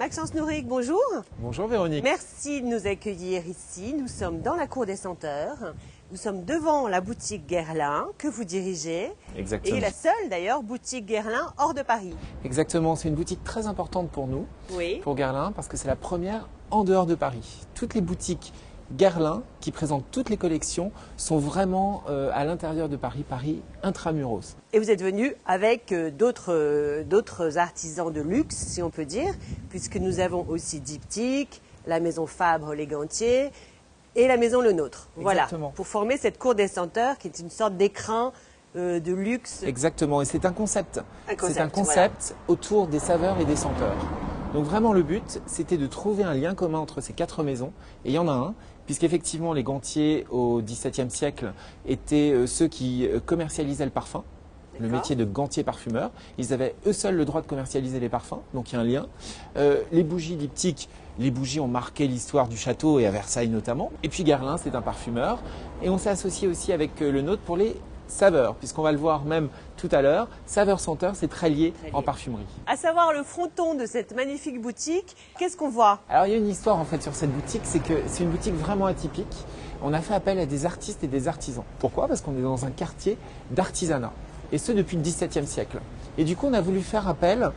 Maxence Nourric, bonjour. Bonjour Véronique. Merci de nous accueillir ici. Nous sommes dans la cour des senteurs. Nous sommes devant la boutique Guerlain que vous dirigez. Exactement. Et la seule d'ailleurs boutique Guerlain hors de Paris. Exactement, c'est une boutique très importante pour nous, Oui. pour Guerlain, parce que c'est la première en dehors de Paris. Toutes les boutiques Guerlain qui présentent toutes les collections sont vraiment à l'intérieur de Paris, Paris intramuros. Et vous êtes venu avec d'autres artisans de luxe, si on peut dire, puisque nous avons aussi Diptyque, la maison Fabre Les Gantiers et la maison Le Nôtre. Voilà, Exactement. pour former cette cour des senteurs qui est une sorte d'écrin de luxe. Exactement, et c'est un concept. C'est un concept voilà. autour des saveurs et des senteurs. Donc vraiment le but, c'était de trouver un lien commun entre ces quatre maisons, et il y en a un, puisqu'effectivement les Gantiers au XVIIe siècle étaient ceux qui commercialisaient le parfum, le métier de gantier parfumeur. Ils avaient eux seuls le droit de commercialiser les parfums, donc il y a un lien. Les bougies Diptyque, les bougies ont marqué l'histoire du château et à Versailles notamment. Et puis Guerlain, c'est un parfumeur. Et on s'est associé aussi avec Le Nôtre pour les saveurs, puisqu'on va le voir même tout à l'heure. Saveur-senteur, c'est très lié en parfumerie. À savoir le fronton de cette magnifique boutique, qu'est-ce qu'on voit? Alors il y a une histoire en fait sur cette boutique, c'est que c'est une boutique vraiment atypique. On a fait appel à des artistes et des artisans. Pourquoi? Parce qu'on est dans un quartier d'artisanat, et ce depuis le XVIIe siècle. Et du coup on a voulu faire appel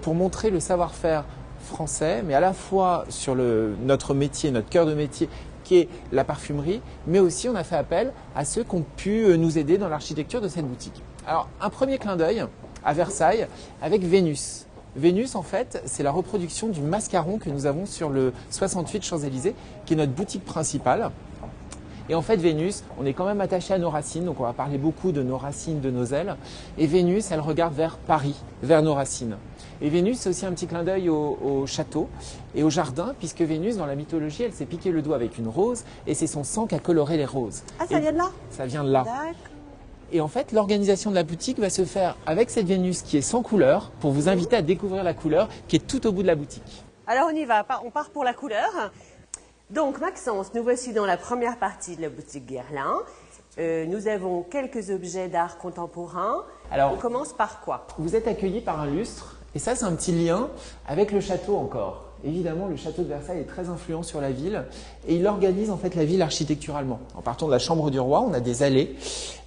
pour montrer le savoir-faire français, mais à la fois sur notre métier, notre cœur de métier, qui est la parfumerie, mais aussi on a fait appel à ceux qui ont pu nous aider dans l'architecture de cette boutique. Alors, un premier clin d'œil à Versailles avec Vénus. Vénus, en fait, c'est la reproduction du mascaron que nous avons sur le 68 Champs-Élysées, qui est notre boutique principale. Et en fait, Vénus, on est quand même attaché à nos racines, donc on va parler beaucoup de nos racines, de nos ailes. Et Vénus, elle regarde vers Paris, vers nos racines. Et Vénus, c'est aussi un petit clin d'œil au château et au jardin, puisque Vénus, dans la mythologie, elle s'est piqué le doigt avec une rose, et c'est son sang qui a coloré les roses. Ah, ça vient de là? Ça vient de là. D'accord. Et en fait, l'organisation de la boutique va se faire avec cette Vénus qui est sans couleur, pour vous inviter à découvrir la couleur qui est tout au bout de la boutique. Alors on y va, on part pour la couleur. Donc Maxence, nous voici dans la première partie de la boutique Guerlain. Nous avons quelques objets d'art contemporain. Alors, on commence par quoi? Vous êtes accueillis par un lustre, et ça c'est un petit lien avec le château encore. Évidemment, le château de Versailles est très influent sur la ville, et il organise en fait la ville architecturalement. En partant de la chambre du roi, on a des allées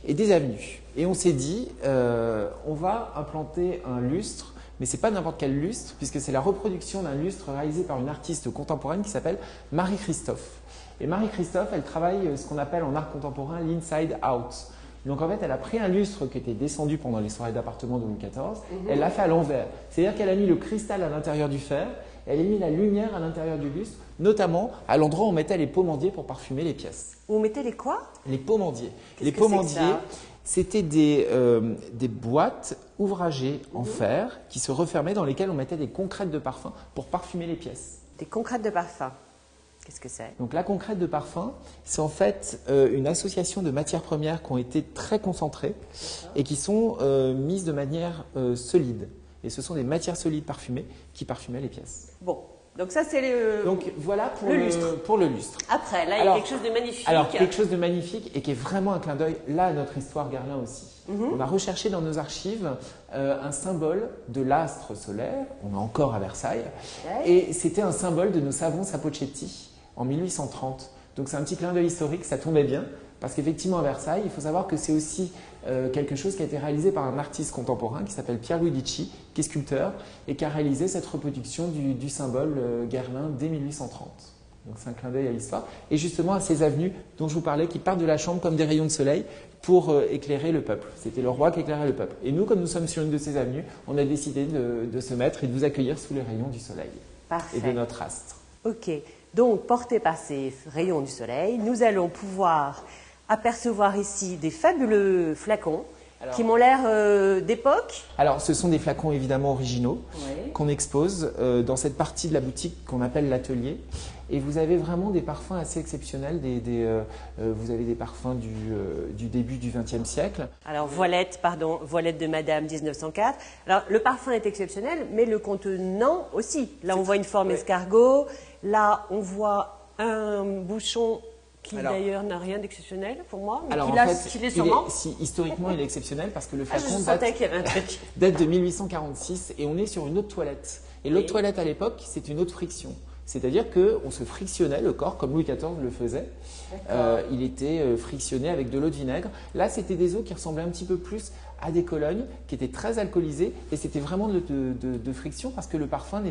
et des avenues. Et on s'est dit, on va implanter un lustre, mais ce n'est pas n'importe quel lustre, puisque c'est la reproduction d'un lustre réalisé par une artiste contemporaine qui s'appelle Marie-Christophe. Et Marie-Christophe, elle travaille ce qu'on appelle en art contemporain l'inside out. Donc en fait, elle a pris un lustre qui était descendu pendant les soirées d'appartement de Louis XIV, elle l'a fait à l'envers. C'est-à-dire qu'elle a mis le cristal à l'intérieur du fer, elle a mis la lumière à l'intérieur du lustre, notamment à l'endroit où on mettait les pomandiers pour parfumer les pièces. Vous mettez les quoi? Les pomandiers. Les Qu'est-ce que pomandiers, c'est que ça? c'était des boîtes ouvragées en fer qui se refermaient, dans lesquelles on mettait des concrètes de parfum pour parfumer les pièces. Des concrètes de parfum. Qu'est-ce que c'est? Donc la concrète de parfum, c'est en fait une association de matières premières qui ont été très concentrées et qui sont mises de manière solide. Et ce sont des matières solides parfumées qui parfumaient les pièces. Bon, donc ça c'est le... Donc voilà pour le le lustre. Après, là il y a quelque chose de magnifique. Alors quelque chose de magnifique et qui est vraiment un clin d'œil là à notre histoire Guerlain aussi. On a recherché dans nos archives un symbole de l'astre solaire, on est encore à Versailles, et c'était un symbole de nos savons Sapochetti en 1830. Donc c'est un petit clin d'œil historique, ça tombait bien, parce qu'effectivement à Versailles, il faut savoir que c'est aussi quelque chose qui a été réalisé par un artiste contemporain qui s'appelle Pierre Luidici, qui est sculpteur, et qui a réalisé cette reproduction du symbole Guerlain dès 1830. Donc c'est un clin d'œil à l'histoire. Et justement à ces avenues dont je vous parlais, qui partent de la chambre comme des rayons de soleil pour éclairer le peuple. C'était le roi qui éclairait le peuple. Et nous, comme nous sommes sur une de ces avenues, on a décidé de se mettre et de vous accueillir sous les rayons du soleil. Parfait. Et de notre astre. Ok, donc portés par ces rayons du soleil, nous allons pouvoir apercevoir ici des fabuleux flacons qui m'ont l'air d'époque. Alors, ce sont des flacons évidemment originaux qu'on expose dans cette partie de la boutique qu'on appelle l'atelier. Et vous avez vraiment des parfums assez exceptionnels. Vous avez des parfums du début du XXe siècle. Alors, voilette de Madame 1904. Alors, le parfum est exceptionnel, mais le contenant aussi. Là, on voit une forme escargot. Là, on voit un bouchon qui d'ailleurs n'a rien d'exceptionnel pour moi, mais qu'il est sûrement. Historiquement, il est exceptionnel parce que le flacon je sentais qu'il y avait un truc. date de 1846 et on est sur une autre toilette. Et l'eau de toilette à l'époque, c'est une eau de friction. C'est-à-dire qu'on se frictionnait le corps, comme Louis XIV le faisait. Il était frictionné avec de l'eau de vinaigre. Là, c'était des eaux qui ressemblaient un petit peu plus à des colognes, qui étaient très alcoolisées. Et c'était vraiment de friction parce que le parfum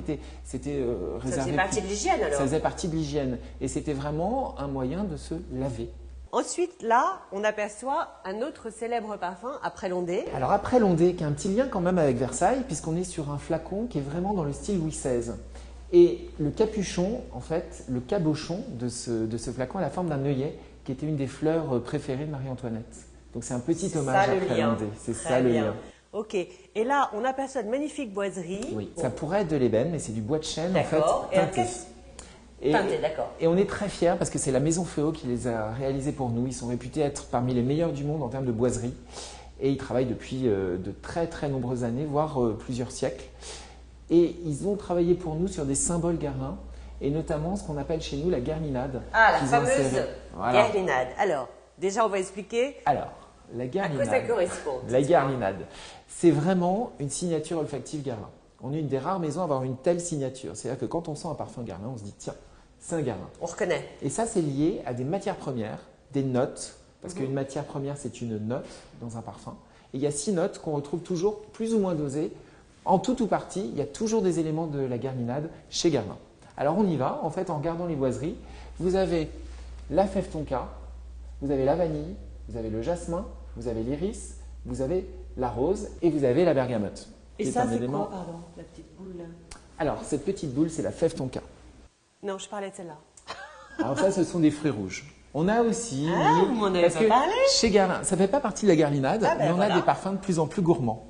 c'était réservé. Ça faisait partie de l'hygiène alors. Ça faisait partie de l'hygiène. Et c'était vraiment un moyen de se laver. Ensuite, là, on aperçoit un autre célèbre parfum, Après l'Ondée. Alors Après l'Ondée, qui a un petit lien quand même avec Versailles, puisqu'on est sur un flacon qui est vraiment dans le style Louis XVI. Et le capuchon, en fait, le cabochon de ce flacon a la forme d'un œillet, qui était une des fleurs préférées de Marie-Antoinette. Donc c'est un petit hommage à Après l'Ondée. C'est ça le lien. Ok. Et là, on aperçoit de magnifiques boiseries. Oui, ça pourrait être de l'ébène, mais c'est du bois de chêne, en fait, teinté. D'accord. Et on est très fiers parce que c'est la Maison Féot qui les a réalisés pour nous. Ils sont réputés être parmi les meilleurs du monde en termes de boiserie. Et ils travaillent depuis de très très nombreuses années, voire plusieurs siècles. Et ils ont travaillé pour nous sur des symboles guerlins, et notamment ce qu'on appelle chez nous la guerlinade. Ah, la fameuse guerlinade. Alors, déjà on va expliquer la guerlinade. À quoi ça correspond? La guerlinade, c'est vraiment une signature olfactive guerlin. On est une des rares maisons à avoir une telle signature. C'est-à-dire que quand on sent un parfum guerlin, on se dit tiens, c'est un guerlin. On reconnaît. Et ça, c'est lié à des matières premières, des notes, parce qu'une matière première, c'est une note dans un parfum. Et il y a 6 notes qu'on retrouve toujours plus ou moins dosées. En tout ou partie, il y a toujours des éléments de la guerlinade chez Guerlain. Alors on y va, en fait, en regardant les boiseries. Vous avez la fève tonka, vous avez la vanille, vous avez le jasmin, vous avez l'iris, vous avez la rose et vous avez la bergamote. Et ça, c'est quoi, pardon, la petite boule là? Alors, cette petite boule, c'est la fève tonka. Non, je parlais de celle-là. Alors ça, ce sont des fruits rouges. On a aussi… vous m'en avez pas parlé. Chez Guerlain, ça ne fait pas partie de la guerlinade, mais on a des parfums de plus en plus gourmands.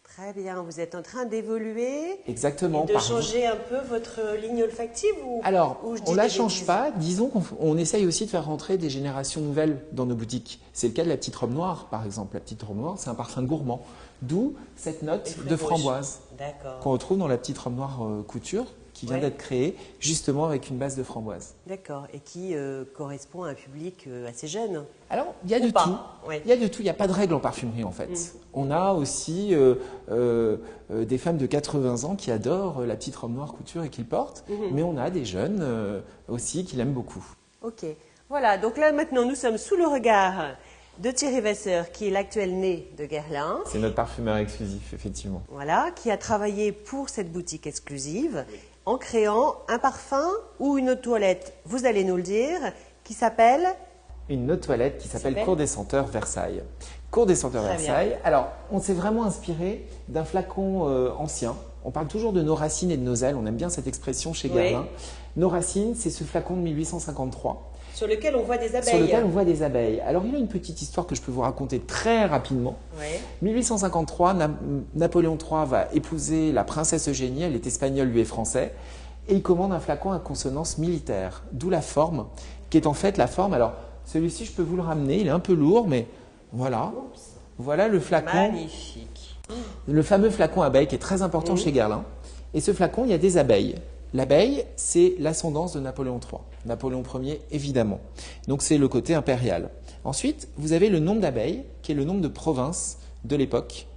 Très bien, vous êtes en train d'évoluer. Exactement. Et de changer un peu votre ligne olfactive Alors, on ne la change pas. Disons qu'on essaye aussi de faire rentrer des générations nouvelles dans nos boutiques. C'est le cas de la petite robe noire, par exemple. La petite robe noire, c'est un parfum gourmand. D'où cette note de framboise qu'on retrouve dans la petite robe noire couture, qui vient d'être créée justement avec une base de framboise. D'accord, et qui correspond à un public assez jeune. Alors, il y a de tout. Il y a de tout. Il n'y a pas de règle en parfumerie, en fait. On a aussi des femmes de 80 ans qui adorent la petite robe noire couture et qui le portent. Mais on a des jeunes aussi qui l'aiment beaucoup. Ok. Voilà, donc là, maintenant, nous sommes sous le regard de Thierry Vasseur, qui est l'actuel nez de Guerlain. C'est notre parfumeur exclusif, effectivement. Voilà, qui a travaillé pour cette boutique exclusive en créant un parfum ou une eau de toilette, vous allez nous le dire, qui s'appelle… Une eau de toilette qui s'appelle Cour des Senteurs Versailles. Cour des Senteurs Versailles. Alors, on s'est vraiment inspiré d'un flacon ancien. On parle toujours de nos racines et de nos ailes. On aime bien cette expression chez Guerlain. Nos racines, c'est ce flacon de 1853. Sur lequel on voit des abeilles. Sur lequel on voit des abeilles. Alors, il y a une petite histoire que je peux vous raconter très rapidement. 1853, Napoléon III va épouser la princesse Eugénie. Elle est espagnole, lui est français. Et il commande un flacon à consonance militaire. D'où la forme, qui est en fait la forme… Alors, celui-ci, je peux vous le ramener. Il est un peu lourd, mais voilà. Voilà le flacon. Magnifique. Le fameux flacon abeille qui est très important chez Guerlain. Et ce flacon, il y a des abeilles. L'abeille, c'est l'ascendance de Napoléon III. Napoléon Ier, évidemment. Donc, c'est le côté impérial. Ensuite, vous avez le nombre d'abeilles, qui est le nombre de provinces de l'époque.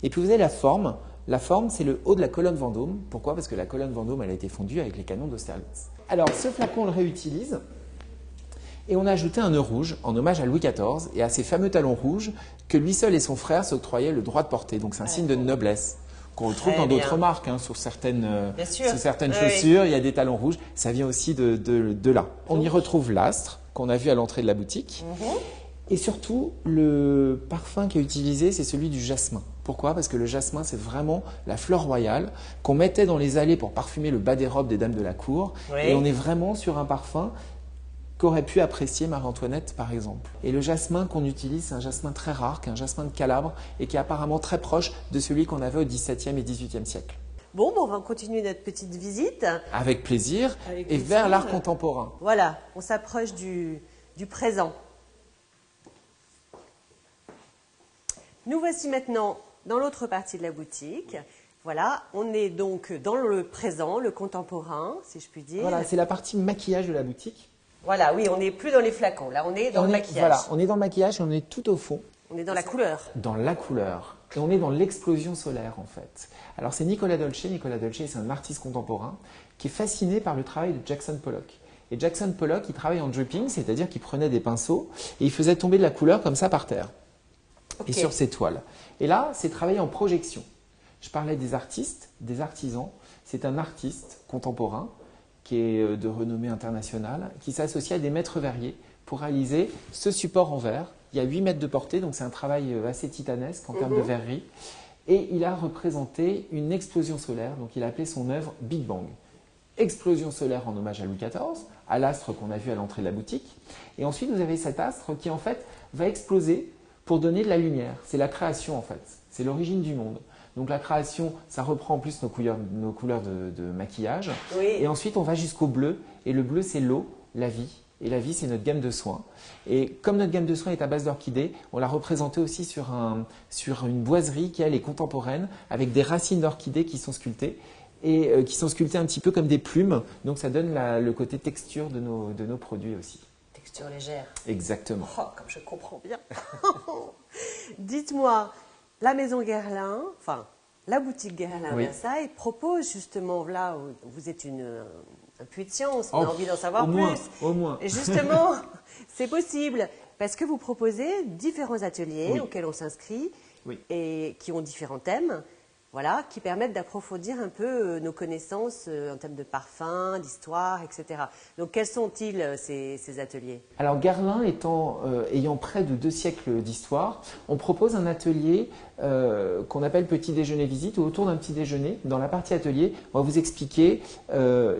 Et puis, vous avez la forme. La forme, c'est le haut de la colonne Vendôme. Pourquoi? Parce que la colonne Vendôme, elle a été fondue avec les canons d'Austerlitz. Alors, ce flacon, on le réutilise. Et on a ajouté un nœud rouge en hommage à Louis XIV et à ces fameux talons rouges que lui seul et son frère s'octroyaient le droit de porter. Donc, c'est un signe de noblesse qu'on retrouve dans d'autres marques, sur certaines chaussures, il y a des talons rouges, ça vient aussi de là. On y retrouve l'astre qu'on a vu à l'entrée de la boutique. Et surtout, le parfum qui est utilisé, c'est celui du jasmin. Pourquoi? Parce que le jasmin, c'est vraiment la fleur royale qu'on mettait dans les allées pour parfumer le bas des robes des dames de la cour. Et on est vraiment sur un parfum qu'aurait pu apprécier Marie-Antoinette, par exemple. Et le jasmin qu'on utilise, c'est un jasmin très rare, qui est un jasmin de Calabre, et qui est apparemment très proche de celui qu'on avait au XVIIe et XVIIIe siècle. Bon, on va continuer notre petite visite. Avec plaisir, et vers l'art contemporain. Voilà, on s'approche du présent. Nous voici maintenant dans l'autre partie de la boutique. Voilà, on est donc dans le présent, le contemporain, si je puis dire. Voilà, c'est la partie maquillage de la boutique. Voilà, oui, on n'est plus dans les flacons, là on est dans le maquillage. Voilà, on est dans le maquillage et on est tout au fond. On est dans la couleur. Dans la couleur. et on est dans l'explosion solaire en fait. Alors c'est Nicola Dolce. Nicola Dolce, c'est un artiste contemporain qui est fasciné par le travail de Jackson Pollock. Et Jackson Pollock, il travaille en dripping, c'est-à-dire qu'il prenait des pinceaux et il faisait tomber de la couleur comme ça par terre et sur ses toiles. Et là, c'est travailler en projection. Je parlais des artistes, des artisans. C'est un artiste contemporain qui est de renommée internationale, qui s'associe à des maîtres verriers pour réaliser ce support en verre. Il y a 8 mètres de portée, donc c'est un travail assez titanesque en termes de verrerie. Et il a représenté une explosion solaire, donc il a appelé son œuvre Big Bang. Explosion solaire en hommage à Louis XIV, à l'astre qu'on a vu à l'entrée de la boutique. Et ensuite, vous avez cet astre qui en fait va exploser pour donner de la lumière. C'est la création en fait, c'est l'origine du monde. Donc la création, ça reprend en plus nos couleurs de maquillage. Oui. Et ensuite, on va jusqu'au bleu. Et le bleu, c'est l'eau, la vie. Et la vie, c'est notre gamme de soins. Et comme notre gamme de soins est à base d'orchidées, on l'a représenté aussi sur une boiserie qui, elle, est contemporaine, avec des racines d'orchidées qui sont sculptées. Et qui sont sculptées un petit peu comme des plumes. Donc ça donne le côté texture de nos produits aussi. Texture légère. Exactement. Oh, comme je comprends bien. Dites-moi, la maison Guerlain, enfin la boutique Guerlain à Versailles propose justement, là vous êtes un puits de science, on a envie d'en savoir plus. Au moins. Et justement, c'est possible parce que vous proposez différents ateliers auxquels on s'inscrit et qui ont différents thèmes. Voilà, qui permettent d'approfondir un peu nos connaissances en termes de parfums, d'histoire, etc. Donc, quels sont-ils ces ateliers? Alors, Guerlain ayant près de 2 siècles d'histoire, on propose un atelier qu'on appelle petit déjeuner visite, où autour d'un petit déjeuner, dans la partie atelier, on va vous expliquer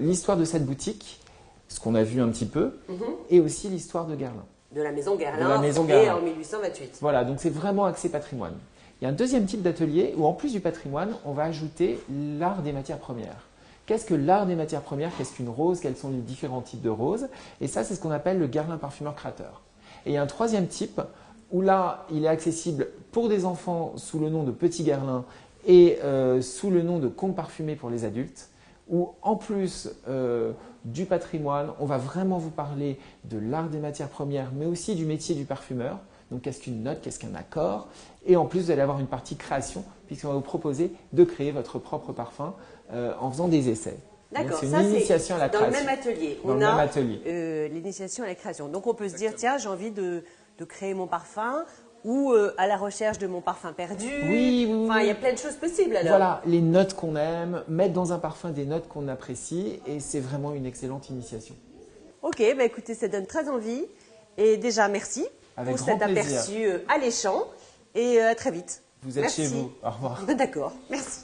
l'histoire de cette boutique, ce qu'on a vu un petit peu, et aussi l'histoire de Guerlain. De la maison Guerlain, créée en 1828. Voilà, donc c'est vraiment axé patrimoine. Il y a un deuxième type d'atelier où, en plus du patrimoine, on va ajouter l'art des matières premières. Qu'est-ce que l'art des matières premières? Qu'est-ce qu'une rose? Quels sont les différents types de roses? Et ça, c'est ce qu'on appelle le Guerlain parfumeur créateur. Et il y a un troisième type où là, il est accessible pour des enfants sous le nom de Petit Guerlain et sous le nom de Conte parfumé pour les adultes, où en plus du patrimoine, on va vraiment vous parler de l'art des matières premières, mais aussi du métier du parfumeur. Donc, qu'est-ce qu'une note, qu'est-ce qu'un accord? Et en plus, vous allez avoir une partie création, puisqu'on va vous proposer de créer votre propre parfum en faisant des essais. D'accord, c'est une initiation à la création. Dans le même atelier. Dans le même atelier. L'initiation à la création. Donc, on peut se dire, tiens, j'ai envie de créer mon parfum ou à la recherche de mon parfum perdu. Oui. Enfin, il y a plein de choses possibles alors. Voilà, les notes qu'on aime, mettre dans un parfum des notes qu'on apprécie, et c'est vraiment une excellente initiation. Ok, bah écoutez, ça donne très envie. Et déjà, merci pour cet aperçu alléchant. Et à très vite. Vous êtes chez vous. Au revoir. D'accord, merci.